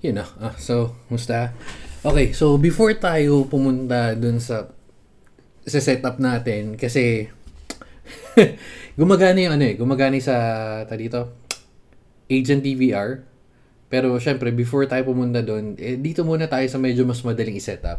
Yun na. So, musta? Okay, so before tayo pumunta dun sa setup natin, kasi gumagana yung gumagana yung sa, dito, Agent DVR. Pero syempre, before tayo pumunta doon, dito muna tayo sa medyo mas madaling i-setup.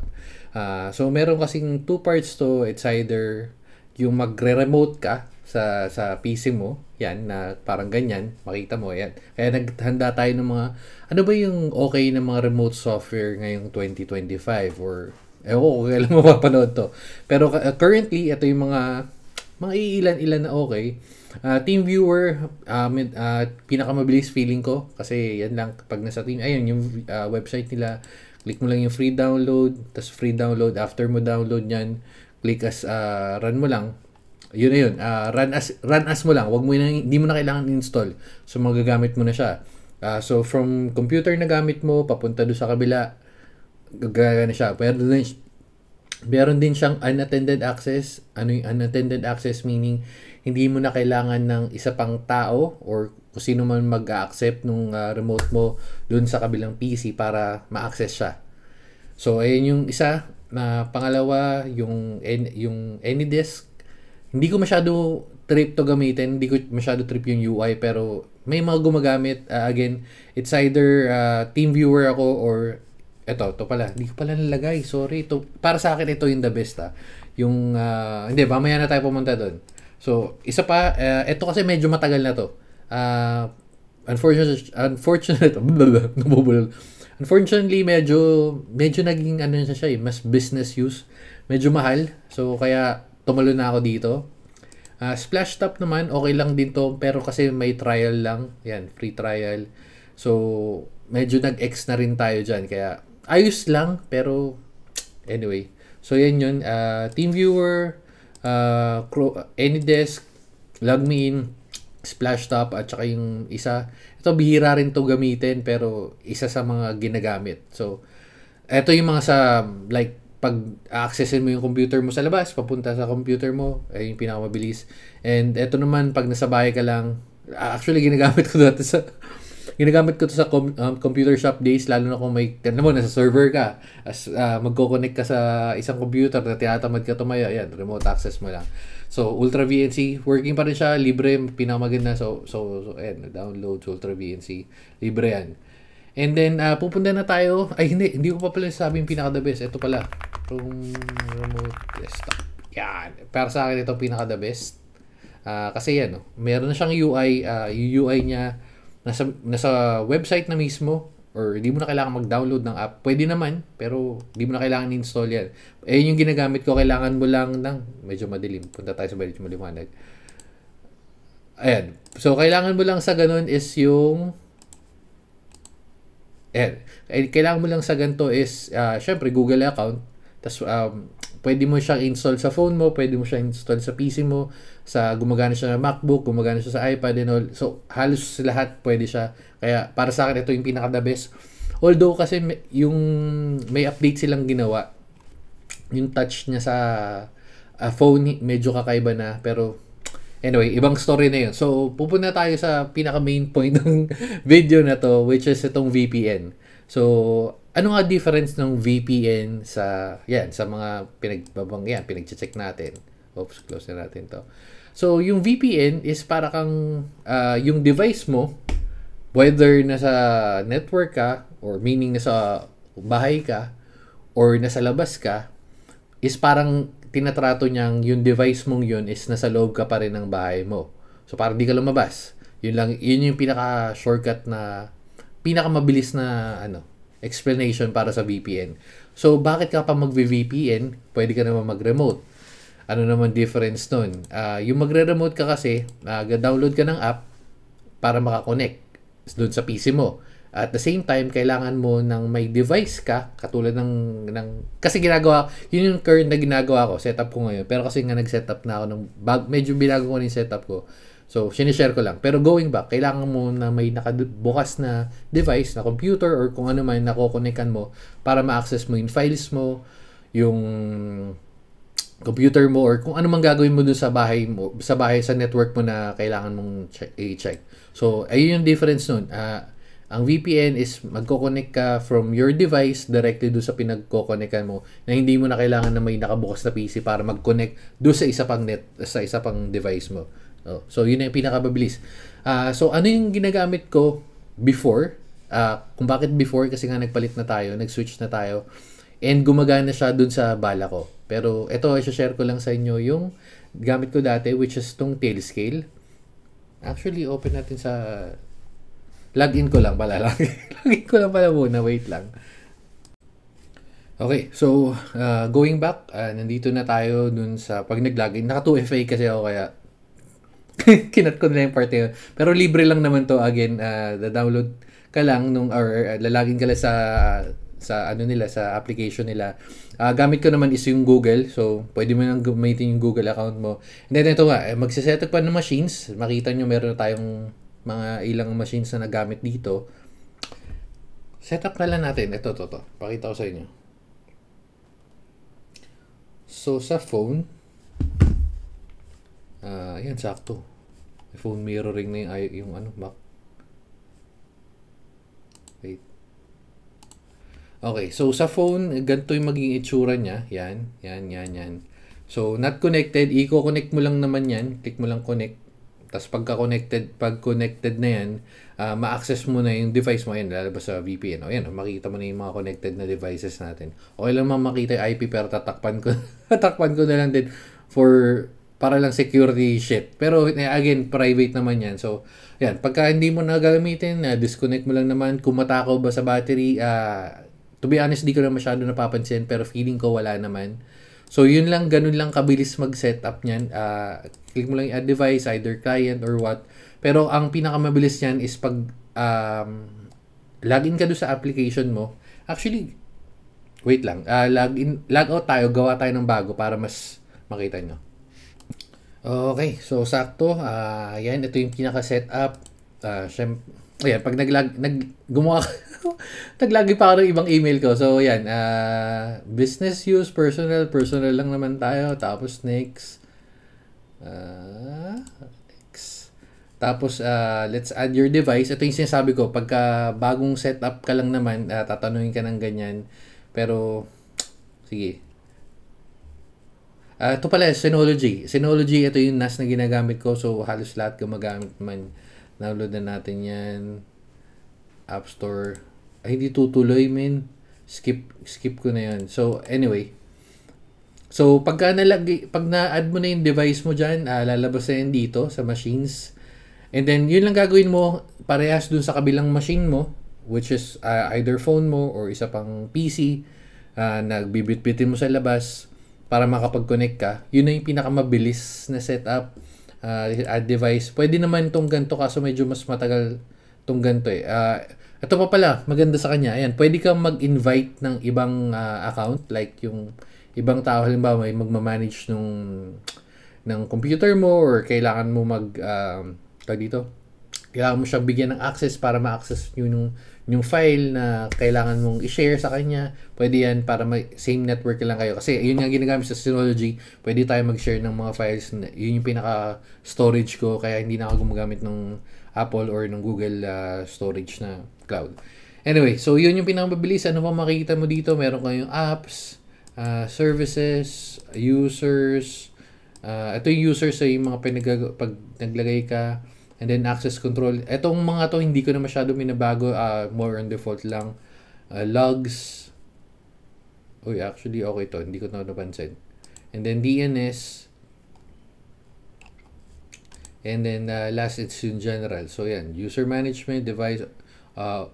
So meron kasing two parts to. It's either yung magre-remote ka sa PC mo, yan, na parang ganyan, makita mo, yan. Kaya naghanda tayo ng mga, ano ba yung okay na mga remote software ngayong 2025 or, ko, kailan mo mapanood to. Pero currently, ito yung mga iilan-ilan na okay. TeamViewer, pinakamabilis feeling ko kasi yan lang pag nasa team, ayun yung website nila, click mo lang yung free download, tas free download, after mo download yan, click as run mo lang, yun na yun, run as mo lang, wag mo hindi mo na kailangan install, so magagamit mo na siya. So from computer na gamit mo papunta do sa kabila, gagana siya. Pero meron din siyang unattended access. Ano yung unattended access? Meaning, hindi mo na kailangan ng isa pang tao or kung sino man mag-accept nung remote mo dun sa kabilang PC para ma-access siya. So, ayun yung isa. Pangalawa, yung AnyDesk. Hindi ko masyado trip to gamitin. Hindi ko masyado trip yung UI, pero may mga gumagamit. Again, it's either TeamViewer ako or to pala. Hindi ko pala nalagay. Sorry. Para sa akin, ito yung the best Yung, hindi, mamaya na tayo pumunta doon. So, isa pa, ito kasi medyo matagal na to. Unfortunately, medyo naging ano siya mas business use. Medyo mahal. So, kaya tumalo na ako dito. Splashtop naman, okay lang din to. Pero kasi may trial lang. Yan, free trial. So, medyo nag-ex na rin tayo dyan. Kaya, ayos lang, pero anyway. So, yan yun. TeamViewer, AnyDesk, LogMeIn, Splashtop, at saka yung isa. Ito, bihira rin to gamitin, pero isa sa mga ginagamit. So, ito yung mga sa, like, pag accessin mo yung computer mo sa labas, papunta sa computer mo, ay yung pinakamabilis. And ito naman, pag nasa bahay ka lang, actually, ginagamit ko to sa computer shop days, lalo na kung may, mo, nasa server ka, as magko-connect ka sa isang computer na tinatamad ka tumaya, yan, remote access mo lang. So, Ultra VNC, working pa rin siya, libre, pinakamaganda. So ayan, download Ultra VNC, libre yan. And then, pupunta na tayo, hindi ko pa pala sabing pinaka-the best. Ito pala, remote desktop. Yan, para sa akin ito pinaka-the best. Kasi yan, meron na siyang UI, yung UI niya, nasa website na mismo, or hindi mo na kailangan mag-download ng app. Pwede naman, pero hindi mo na kailangan install yan. Yung ginagamit ko, kailangan mo lang ng, medyo madilim, punta tayo sa medyo maliwanag. Ayan, so kailangan mo lang sa ganun is yung, kailangan mo lang sa ganito is, syempre, Google account, tapos pwede mo siyang install sa phone mo, pwede mo siyang install sa PC mo, gumagana siya sa MacBook, gumagana siya sa iPad and all. So, halos lahat pwede siya. Kaya, para sa akin, ito yung pinaka-the best. Although, kasi may update silang ginawa. Yung touch niya sa phone, medyo kakaiba na. Pero, anyway, ibang story na yun. So, pupunta tayo sa pinaka-main point ng video na to, which is itong VPN. So, ano nga difference ng VPN sa mga pinag-check natin. Oops, close na natin to. So, yung VPN is para kang yung device mo, whether nasa network ka, or meaning nasa bahay ka, or nasa labas ka, is parang tinatrato niyang yung device mong yun is nasa loob ka pa rin ng bahay mo. So, parang di ka lumabas. Yun yung pinaka-shortcut na, pinakamabilis na, explanation para sa VPN. So, bakit ka pa mag-VPN? Pwede ka naman mag-remote. Ano naman difference nun? Yung magre-remote ka kasi, download ka ng app para makakonect doon sa PC mo. At the same time, kailangan mo ng may device ka, katulad ng kasi yun yung current na ginagawa ko, setup ko ngayon. Pero kasi nga nag-setup na ako medyo binago ko yung setup ko. So, sinishare ko lang. Pero going back, kailangan mo na may nakabukas na device, na computer, or kung ano man nakokonekan mo para ma-access mo yung files mo, yung computer mo, or kung ano man gagawin mo dun sa bahay mo, sa network mo na kailangan mong i-check. So, ayun yung difference nun. Ang VPN is magko-connect ka from your device directly do sa pinagko-connectan mo na hindi mo na kailangan na may nakabukas na PC para mag-connect do sa isa pang sa isa pang device mo. So yun yung pinakababilis. So ano yung ginagamit ko before? Kung bakit before, kasi nga nagpalit na tayo, nag-switch na tayo, and gumagana siya dun sa bala ko. Pero ito, i-share ko lang sa inyo yung gamit ko dati, which is tong Tailscale. Actually, open natin sa... Login ko lang pala. Login ko lang pala muna. Wait lang. Okay, so going back, nandito na tayo dun sa pag nag-login. Naka 2FA kasi ako, kaya kinat ko na yung part yun. Pero libre lang naman to. Again, da-download ka lang nung, or lalagin ka lang sa ano nila, sa application nila. Gamit ko naman is yung Google. So, pwede mo nang gamitin yung Google account mo. And then ito nga, magsiset up pa ng machines. Makita nyo meron na tayong mga ilang machines na nagamit dito. Setup na lang natin. Ito. Pakita ko sa inyo. So, sa phone, yan, sakto. Phone mirroring na yung ano, Mac. Wait. Okay, so sa phone, ganito yung magiging itsura niya. Yan. So, not connected. I-connect mo lang naman yan. Click mo lang connect. Tapos pag connected na yan, ma-access mo na yung device mo. Yan, lalabas sa VPN. O yan, makita mo na yung mga connected na devices natin. Okay lang makita yung IP, pero tatakpan ko na lang din para lang security shit. Pero again, private naman yan. So, yan, pagka hindi mo na gagamitin, disconnect mo lang naman. Kung matakaw ba sa battery, to be honest, di ko na masyado napapansin, pero feeling ko wala naman. So, yun lang, ganun lang kabilis mag-setup niyan. Click mo lang yung add device, either client or what. Pero ang pinakamabilis niyan is pag login ka doon sa application mo. Actually, wait lang. Log out tayo, gawa tayo ng bago para mas makita nyo. Okay, so sakto. Yan, ito yung pinaka-setup. Ayan, pag gumawa naglagi pa ako ng ibang email ko. So, yan. Business use, personal lang naman tayo. Tapos, next. Tapos, let's add your device. Ito yung sinasabi ko. Pagka bagong setup ka lang naman, tatanungin ka ng ganyan. Pero, sige. Ito pala, Synology. Synology, ito yung NAS na ginagamit ko. So, halos lahat gumagamit man. Download na natin yan. App Store. Ay, hindi tutuloy, men. Skip ko na yan. So, anyway. So, pag na-add mo na yung device mo dyan, lalabas na yan dito sa machines. And then, yun lang gagawin mo, parehas dun sa kabilang machine mo, which is either phone mo or isa pang PC, nagbibit-bitin mo sa labas para makapag-connect ka. Yun na yung pinakamabilis na setup. Add device. Pwede naman itong ganito, kaso medyo mas matagal itong ganito eh. Ito pa pala, maganda sa kanya. Ayan, pwede kang mag-invite ng ibang account, like yung ibang tao, halimbawa may magmamanage ng computer mo, or kailangan mo kailangan mo siyang bigyan ng access para ma-access yung file na kailangan mong i-share sa kanya. Pwede yan para same network lang kayo. Kasi yun nga ginagamit sa Synology, pwede tayo mag-share ng mga files. Yun yung pinaka-storage ko, kaya hindi na ako gumagamit ng Apple or ng Google storage na cloud. Anyway, so yun yung pinaka-mabilis. Ano pa makikita mo dito? Meron kayong apps, services, users. Ito yung users ay yung mga pag naglagay ka. And then access control. Etong mga to hindi ko na masyado minabago, more on default lang. Logs. Uy, actually okay to, hindi ko na napansin. And then DNS. And then last it's in general. So yan, user management, device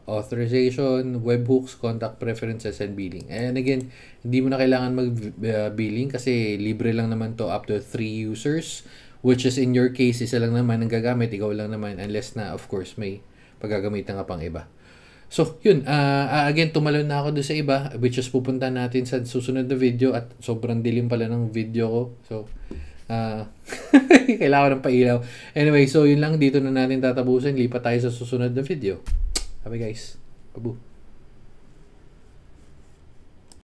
authorization, webhooks, contact preferences, and billing. And again, hindi mo na kailangan mag-billing kasi libre lang naman to up to 3 users. Which is in your case, isa lang naman ang gagamit, ikaw lang naman, unless na, of course, may paggagamitan ka pang iba. So, yun. Again, tumalon na ako doon sa iba, which is pupunta natin sa susunod na video at sobrang dilim pala ng video ko. So, kailangan ng pailaw. Anyway, so yun lang. Dito na natin tatapusin. Lipat tayo sa susunod na video. Bye guys. Babu.